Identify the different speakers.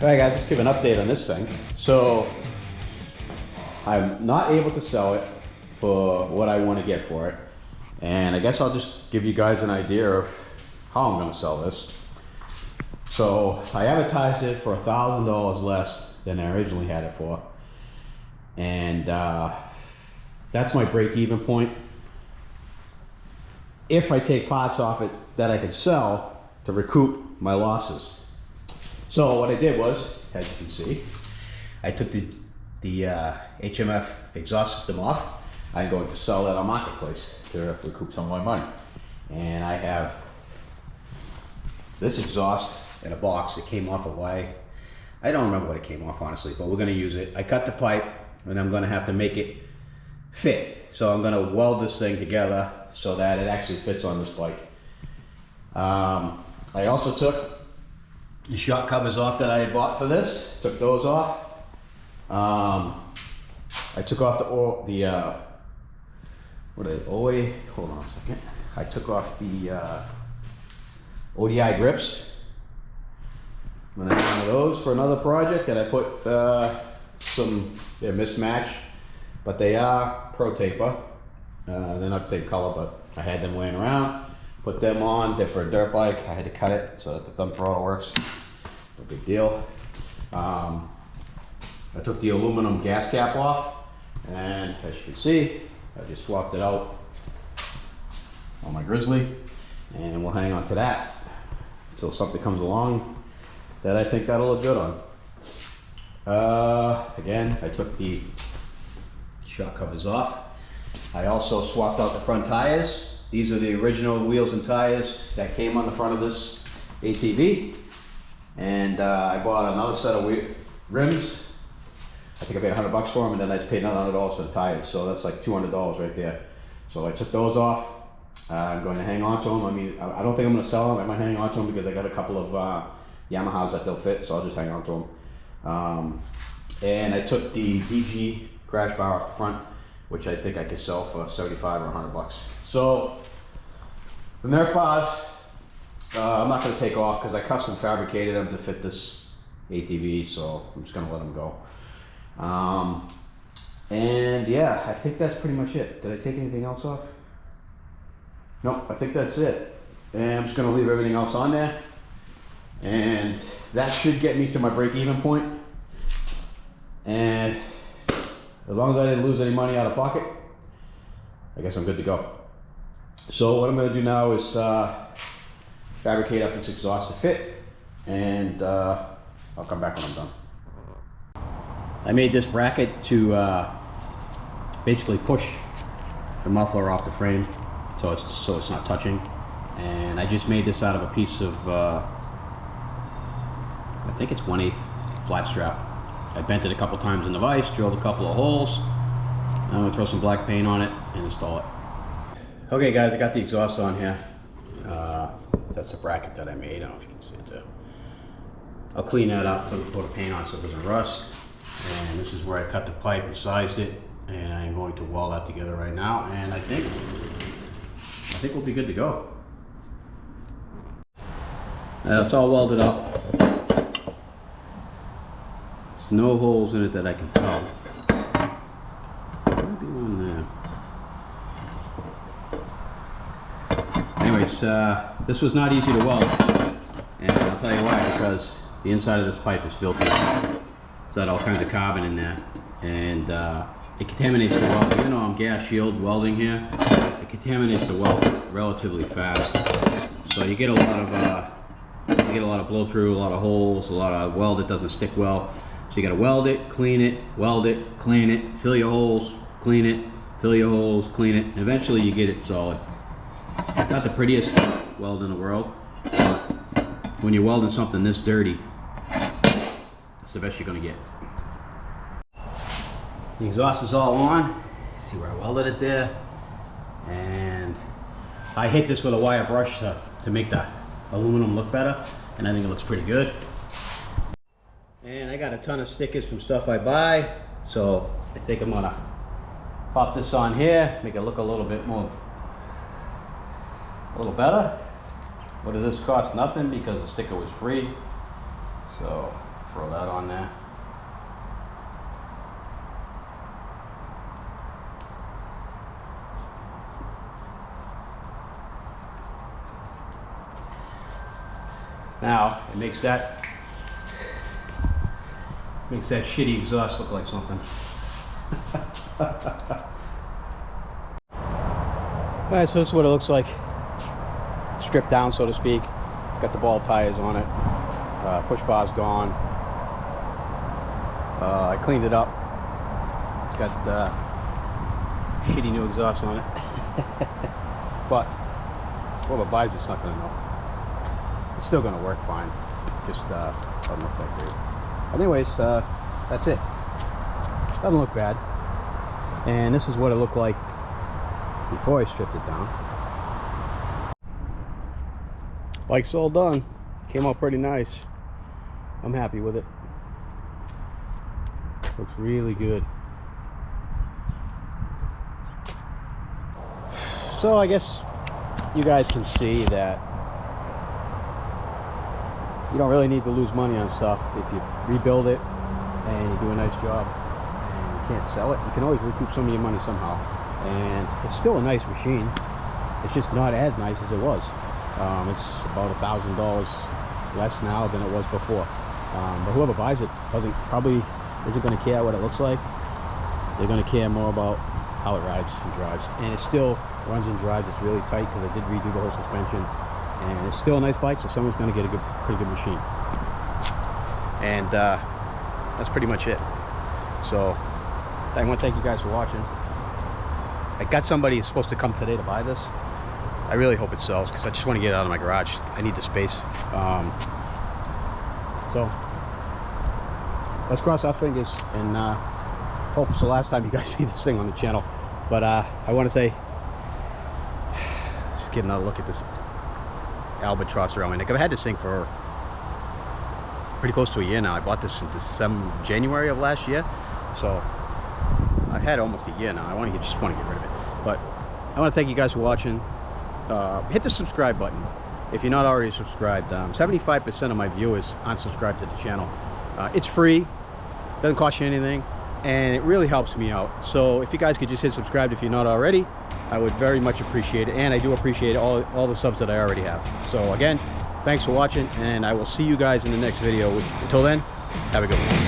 Speaker 1: Alright guys, let's give an update on this thing. So, I'm not able to sell it for what I want to get for it. And I guess I'll just give you guys an idea of how I'm going to sell this. So, I advertised it for $1,000 less than I originally had it for. And that's my break-even point. If I take parts off it that I can sell to recoup my losses. So what I did was, as you can see, I took the HMF exhaust system off. I'm going to sell that on Marketplace to recoup some of my money. And I have this exhaust in a box. It came off a Y. I don't remember what it came off, honestly, but we're going to use it. I cut the pipe, and I'm going to have to make it fit. So I'm going to weld this thing together so that it actually fits on this bike. I also took the shock covers off that I had bought for this. Took those off. I took off hold on a second. I took off the ODI grips. I'm gonna have one of those for another project, and I put they're mismatched, but they are Pro Taper. They're not the same color, but I had them laying around. Put them on. They're for a dirt bike. I had to cut it so that the thumb throttle works. No big deal. I took the aluminum gas cap off, and as you can see, I just swapped it out on my Grizzly, and we'll hang on to that until something comes along that I think that'll look good on. Again, I took the shock covers off. I also swapped out the front tires. These are the original wheels and tires that came on the front of this ATV. And I bought another set of rims. I think I paid $100 for them, and then I paid another $100 for the tires. So that's like $200 right there. So I took those off. I'm going to hang on to them. I mean, I don't think I'm going to sell them. I might hang on to them because I got a couple of Yamahas that they'll fit, so I'll just hang on to them. And I took the DG crash bar off the front, which I think I could sell for 75 or $100. So the Nerf bars, I'm not going to take off because I custom fabricated them to fit this ATV, so I'm just going to let them go. And yeah, I think that's pretty much it. Did I take anything else off? Nope, I think that's it. And I'm just going to leave everything else on there. And that should get me to my break-even point. And as long as I didn't lose any money out of pocket, I guess I'm good to go. So what I'm going to do now is fabricate up this exhaust to fit, and I'll come back when I'm done. I made this bracket to basically push the muffler off the frame so it's not touching. And I just made this out of a piece of I think it's 1/8 flat strap. I bent it a couple times in the vise, drilled a couple of holes. I'm gonna throw some black paint on it and install it. Okay guys, I got the exhaust on here. That's a bracket that I made. I don't know if you can see it there. I'll clean that up, put a paint on so it doesn't rust. And this is where I cut the pipe and sized it. And I'm going to weld that together right now. And I think we'll be good to go. It's all welded up. There's no holes in it that I can tell. Might be one there. Anyways, this was not easy to weld, and I'll tell you why, because the inside of this pipe is filthy. It's got all kinds of carbon in there, and it contaminates the weld. Even though I'm gas shield welding here, it contaminates the weld relatively fast. So you get a lot of blow through, a lot of holes, a lot of weld that doesn't stick well. So you got to weld it, clean it, fill your holes, clean it, fill your holes, clean it. And eventually you get it solid. Not the prettiest weld in the world, but when you're welding something this dirty, that's the best you're going to get. The exhaust is all on. See where I welded it there. And I hit this with a wire brush to make the aluminum look better, and I think it looks pretty good. And I got a ton of stickers from stuff I buy, so I think I'm gonna pop this on here, make it look a little bit more, a little better. What does this cost? Nothing, because the sticker was free. So Throw that on there. Now it makes that shitty exhaust look like something. Alright, so this is what it looks like, stripped down, so to speak. It's got the ball tires on it. Push bar's gone. I cleaned it up. It's got shitty new exhaust on it. But whoever buys it's not going to know. It's still going to work fine. Just doesn't look that great. Anyways, that's it. Doesn't look bad. And this is what it looked like before I stripped it down. Bike's all done. Came out pretty nice. I'm happy with it. Looks really good. So I guess you guys can see that you don't really need to lose money on stuff. If you rebuild it and you do a nice job and you can't sell it, you can always recoup some of your money somehow. And it's still a nice machine. It's just not as nice as it was. It's about $1,000 less now than it was before. But whoever buys it probably isn't going to care what it looks like. They're going to care more about how it rides and drives. And it still runs and drives. It's really tight because I did redo the whole suspension. And it's still a nice bike, so someone's going to get a pretty good machine. And that's pretty much it. So I want to thank you guys for watching. I got somebody who's supposed to come today to buy this. I really hope it sells because I just want to get it out of my garage. I need the space. So let's cross our fingers and hope it's the last time you guys see this thing on the channel. But I want to say, let's get another look at this albatross around my neck. I've had this thing for pretty close to a year now. I bought this in January of last year, so I had almost a year now. I just want to get rid of it. But I want to thank you guys for watching. Hit the subscribe button if you're not already subscribed. 75% of my viewers aren't subscribed to the channel. It's free, doesn't cost you anything, and it really helps me out. So if you guys could just hit subscribe if you're not already, I would very much appreciate it. And I do appreciate all the subs that I already have. So again, thanks for watching, and I will see you guys in the next video. Until then, have a good one.